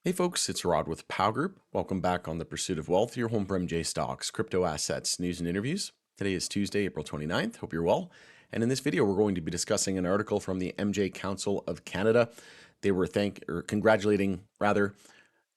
Hey folks, it's Rod with Pow Group. Welcome back on The Pursuit of Wealth, your home for MJ stocks, crypto assets, news and interviews. Today is Tuesday, April 29th. Hope you're well. And in this video, we're going to be discussing an article from the MJ Council of Canada. They were congratulating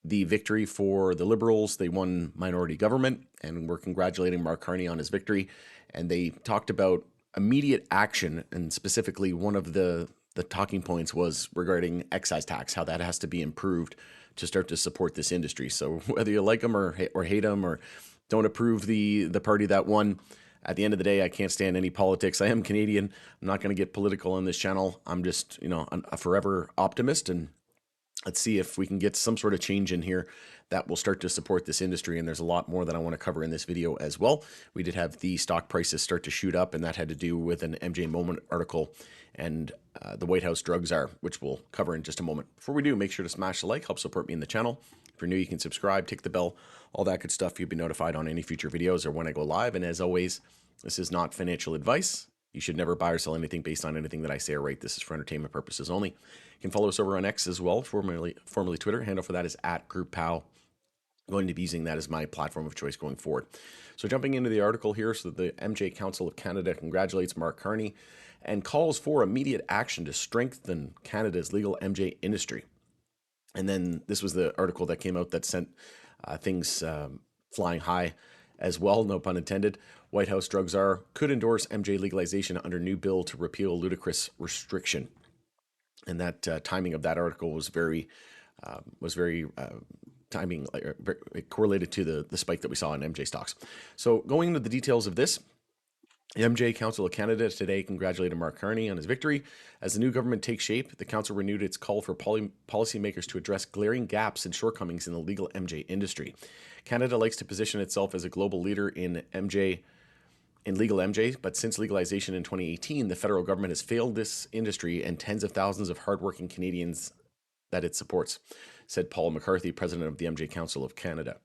the victory for the Liberals. They won minority government, and we're congratulating Mark Carney on his victory. And they talked about immediate action, and specifically one of the talking points was regarding excise tax, how that has to be improved to start to support this industry. So whether you like them or hate them or don't approve the party that won, at the end of the day, I can't stand any politics. I am Canadian. I'm not going to get political on this channel. I'm just, a forever optimist, and let's see if we can get some sort of change in here that will start to support this industry. And there's a lot more that I want to cover in this video as well. We did have the stock prices start to shoot up, and that had to do with an MJ Moment article and the White House drug czar, which we'll cover in just a moment. Before we do, make sure to smash the like, help support me in the channel. If you're new, you can subscribe, tick the bell, all that good stuff. You'll be notified on any future videos or when I go live. And as always, this is not financial advice. You should never buy or sell anything based on anything that I say or write. This is for entertainment purposes only. You can follow us over on X as well, formerly Twitter. Handle for that is @GroupPow. I'm going to be using that as my platform of choice going forward. So jumping into the article here, so the MJ Council of Canada congratulates Mark Carney and calls for immediate action to strengthen Canada's legal MJ industry. And then this was the article that came out that sent things flying high as well, no pun intended. White House drug czar could endorse MJ legalization under new bill to repeal ludicrous restriction. And that timing of that article was very correlated to the spike that we saw in MJ stocks. So going into the details of this, the MJ Council of Canada today congratulated Mark Carney on his victory. As the new government takes shape, the council renewed its call for policymakers to address glaring gaps and shortcomings in the legal MJ industry. Canada likes to position itself as a global leader in legal MJ, but since legalization in 2018, the federal government has failed this industry and tens of thousands of hardworking Canadians that it supports, said Paul McCarthy, president of the MJ Council of Canada.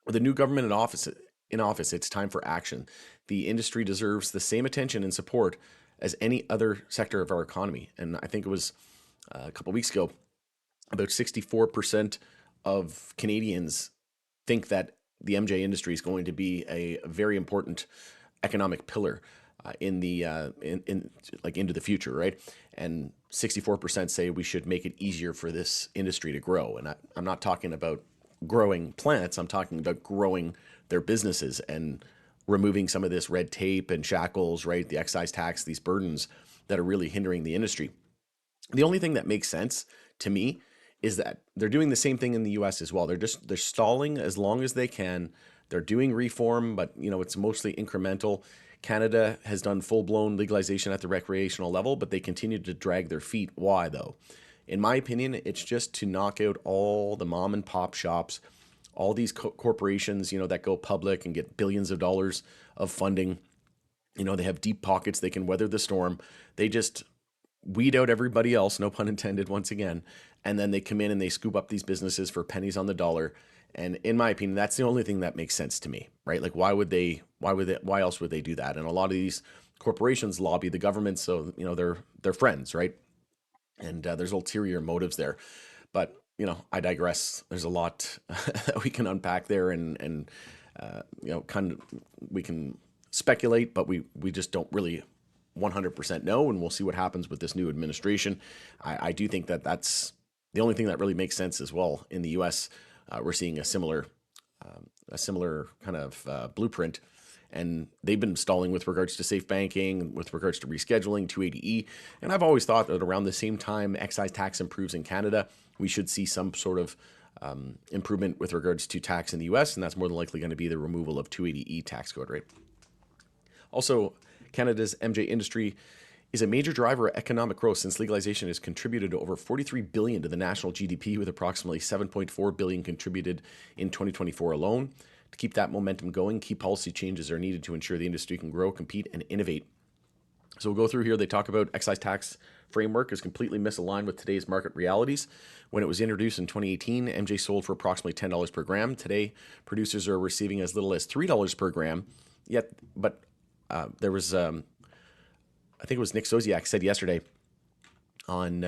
With the new government in office, it's time for action. The industry deserves the same attention and support as any other sector of our economy. And I think it was a couple of weeks ago, about 64% of Canadians think that the MJ industry is going to be a very important economic pillar into the future, right? And 64% say we should make it easier for this industry to grow. And I'm not talking about growing plants. I'm talking about growing their businesses and removing some of this red tape and shackles, right? The excise tax, these burdens that are really hindering the industry. The only thing that makes sense to me is that they're doing the same thing in the US as well. They're stalling as long as they can. They're doing reform, but it's mostly incremental. Canada has done full-blown legalization at the recreational level, but they continue to drag their feet. Why though? In my opinion, it's just to knock out all the mom and pop shops, all these corporations, that go public and get billions of dollars of funding. They have deep pockets. They can weather the storm. They just weed out everybody else, no pun intended once again, and then they come in and they scoop up these businesses for pennies on the dollar. And in my opinion, that's the only thing that makes sense to me, right? Like why else would they do that? And a lot of these corporations lobby the government, so they're friends, right? And there's ulterior motives there. But I digress. There's a lot that we can unpack there, and we can speculate, but we just don't really 100% know, and we'll see what happens with this new administration. I do think that that's the only thing that really makes sense as well. In the U.S., we're seeing a similar kind of blueprint, and they've been stalling with regards to safe banking, with regards to rescheduling 280E. And I've always thought that around the same time excise tax improves in Canada, we should see some sort of improvement with regards to tax in the U.S., and that's more than likely going to be the removal of 280E tax code, right? Also, Canada's MJ industry is a major driver of economic growth since legalization has contributed over $43 billion to the national GDP, with approximately $7.4 billion contributed in 2024 alone. To keep that momentum going, key policy changes are needed to ensure the industry can grow, compete, and innovate. So we'll go through here. They talk about excise tax framework is completely misaligned with today's market realities. When it was introduced in 2018, MJ sold for approximately $10 per gram. Today, producers are receiving as little as $3 per gram. But there was I think it was Nick Sosiak said yesterday on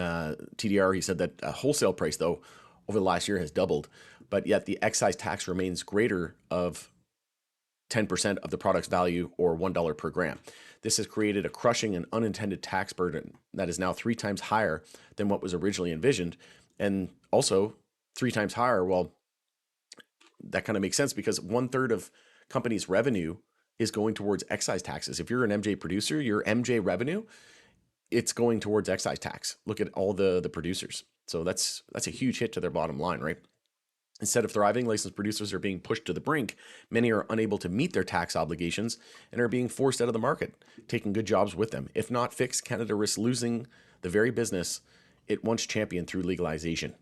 TDR, he said that wholesale price, though, over the last year has doubled, but yet the excise tax remains greater of 10% of the product's value, or $1 per gram. This has created a crushing and unintended tax burden that is now 3 times higher than what was originally envisioned, and also 3 times higher. Well, that kind of makes sense because 1/3 of companies' revenue is going towards excise taxes. If you're an MJ producer, your MJ revenue, it's going towards excise tax. Look at all the producers. So that's a huge hit to their bottom line, right? Instead of thriving, licensed producers are being pushed to the brink. Many are unable to meet their tax obligations and are being forced out of the market, taking good jobs with them. If not fixed, Canada risks losing the very business it once championed through legalization.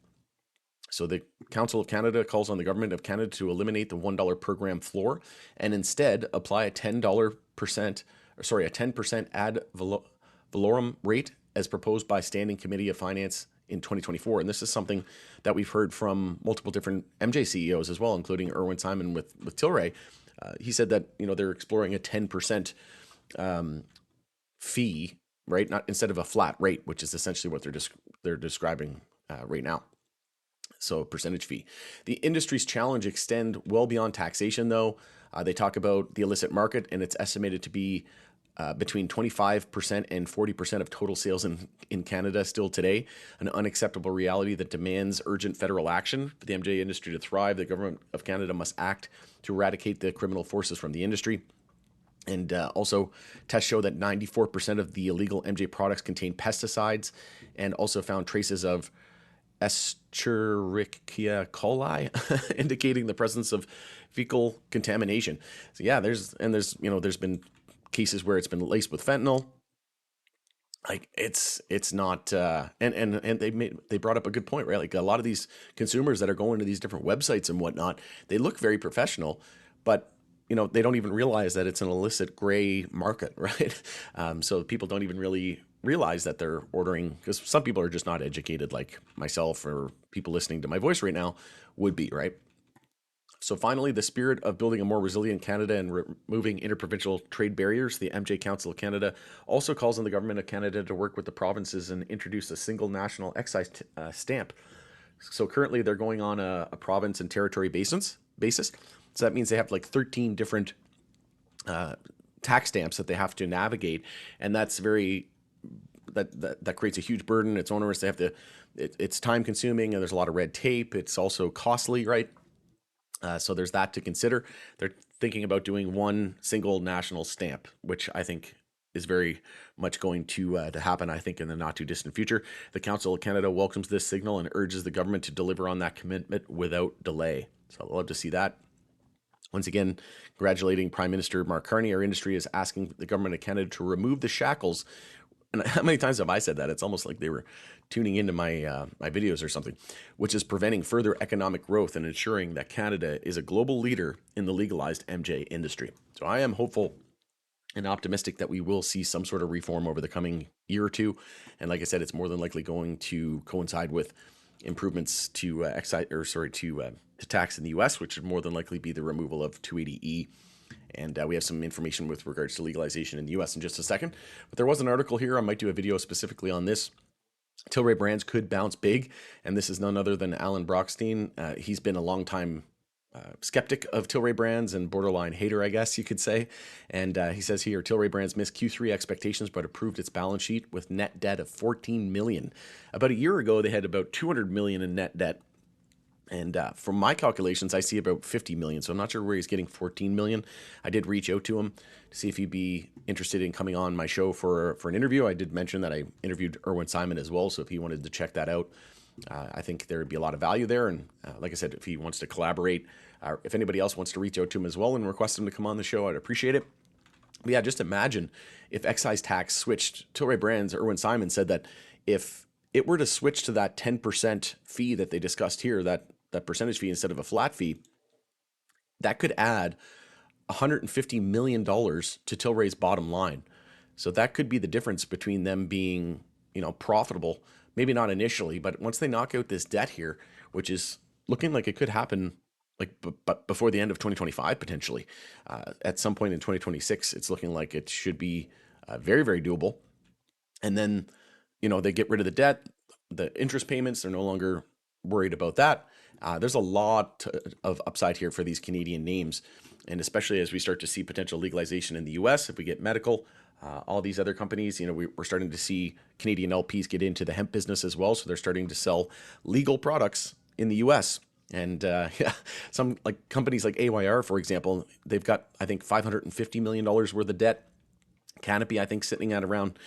So the Council of Canada calls on the Government of Canada to eliminate the $1 per gram floor and instead apply a a 10% ad valorem rate as proposed by Standing Committee of Finance in 2024. And this is something that we've heard from multiple different MJ CEOs as well, including Irwin Simon with Tillray. He said that they're exploring a 10% fee, right? Not instead of a flat rate, which is essentially what they're describing right now. So percentage fee. The industry's challenge extend well beyond taxation, though. They talk about the illicit market, and it's estimated to be between 25% and 40% of total sales in Canada still today, an unacceptable reality that demands urgent federal action. For the MJ industry to thrive, the Government of Canada must act to eradicate the criminal forces from the industry. And also, tests show that 94% of the illegal MJ products contain pesticides, and also found traces of Escherichia coli, indicating the presence of fecal contamination. So yeah, there's been cases where it's been laced with fentanyl. Like it's not and they brought up a good point, right? Like a lot of these consumers that are going to these different websites and whatnot, they look very professional, but they don't even realize that it's an illicit gray market, right? So people don't even really realize that they're ordering, because some people are just not educated like myself or people listening to my voice right now would be, right? So finally, the spirit of building a more resilient Canada and removing interprovincial trade barriers, the MJ Council of Canada also calls on the Government of Canada to work with the provinces and introduce a single national excise stamp. So currently they're going on a province and territory basis. So that means they have like 13 different tax stamps that they have to navigate, and that's that creates a huge burden. It's onerous. They have to. It's time consuming, and there's a lot of red tape. It's also costly, right? So there's that to consider. They're thinking about doing one single national stamp, which I think is very much going to happen, I think, in the not too distant future. The Council of Canada welcomes this signal and urges the government to deliver on that commitment without delay. So I'd love to see that. Once again, congratulating Prime Minister Mark Carney. Our industry is asking the Government of Canada to remove the shackles. And how many times have I said that? It's almost like they were tuning into my my videos or something, which is preventing further economic growth and ensuring that Canada is a global leader in the legalized MJ industry. So I am hopeful and optimistic that we will see some sort of reform over the coming year or two. And like I said, it's more than likely going to coincide with improvements to to tax in the U.S., which would more than likely be the removal of 280E. And we have some information with regards to legalization in the U.S. in just a second. But there was an article here. I might do a video specifically on this. Tillray brands could bounce big, and this is none other than Alan Brockstein. He's been a long time skeptic of Tillray brands and borderline hater, I guess you could say. And he says here, Tillray brands missed Q3 expectations, but improved its balance sheet with net debt of $14 million. About a year ago, they had about $200 million in net debt. And from my calculations, I see about 50 million. So I'm not sure where he's getting 14 million. I did reach out to him to see if he'd be interested in coming on my show for an interview. I did mention that I interviewed Irwin Simon as well. So if he wanted to check that out, I think there would be a lot of value there. And like I said, if he wants to collaborate, if anybody else wants to reach out to him as well and request him to come on the show, I'd appreciate it. But yeah, just imagine if excise tax switched. Tillray Brands, Irwin Simon said that if it were to switch to that 10% fee that they discussed here, that percentage fee instead of a flat fee, that could add $150 million to Tillray's bottom line. So that could be the difference between them being, profitable, maybe not initially, but once they knock out this debt here, which is looking like it could happen but before the end of 2025, potentially, at some point in 2026, it's looking like it should be very, very doable. And then, they get rid of the debt, the interest payments, they're no longer worried about that. There's a lot of upside here for these Canadian names, and especially as we start to see potential legalization in the U.S. If we get medical, all these other companies, we're starting to see Canadian LPs get into the hemp business as well. So they're starting to sell legal products in the U.S. And yeah, some like companies like AYR, for example, they've got, I think, $550 million worth of debt. Canopy, I think, sitting at around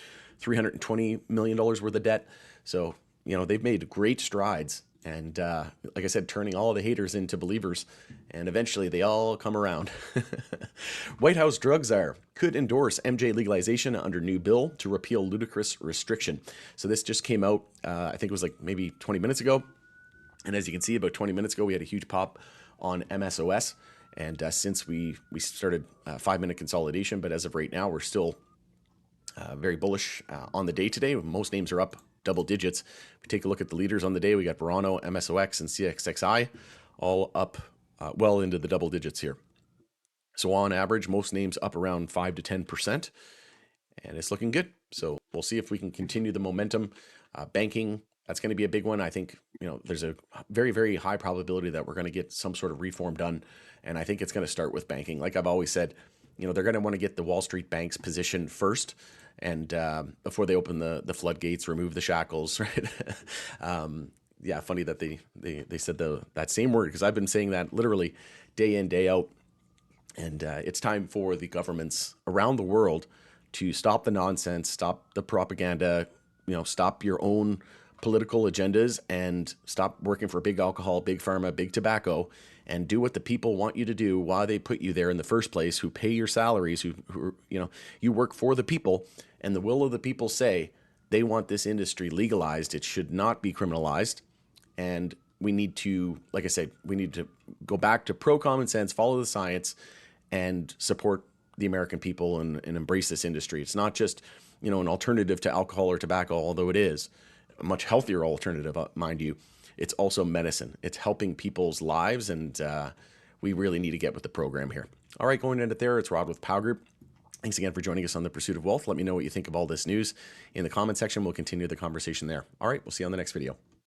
$320 million worth of debt. So, they've made great strides. And like I said, turning all the haters into believers. And eventually they all come around. White House drug czar could endorse MJ legalization under new bill to repeal ludicrous restriction. So this just came out, I think it was like maybe 20 minutes ago. And as you can see, about 20 minutes ago, we had a huge pop on MSOS. And since we started 5-minute consolidation, but as of right now, we're still very bullish on the day today. Most names are up double digits. If we take a look at the leaders on the day, we got Verano, MSOX, and CXXI all up well into the double digits here. So on average, most names up around 5 to 10%, and it's looking good. So we'll see if we can continue the momentum. Banking, that's going to be a big one. I think, there's a very, very high probability that we're going to get some sort of reform done. And I think it's going to start with banking. Like I've always said, they're going to want to get the Wall Street banks positioned first. And before they open the floodgates, remove the shackles, right? Yeah, funny that they said that same word, because I've been saying that literally day in, day out. And it's time for the governments around the world to stop the nonsense, stop the propaganda, stop your own political agendas, and stop working for big alcohol, big pharma, big tobacco, and do what the people want you to do, why they put you there in the first place, who pay your salaries, who you work for the people, and the will of the people say they want this industry legalized. It should not be criminalized. And we need to, like I said, we need to go back to pro common sense, follow the science, and support the American people and embrace this industry. It's not just, an alternative to alcohol or tobacco, although it is a much healthier alternative, mind you. It's also medicine. It's helping people's lives, and we really need to get with the program here. All right, going to end it there. It's Rod with Power Group. Thanks again for joining us on The Pursuit of Wealth. Let me know what you think of all this news in the comment section. We'll continue the conversation there. All right, we'll see you on the next video.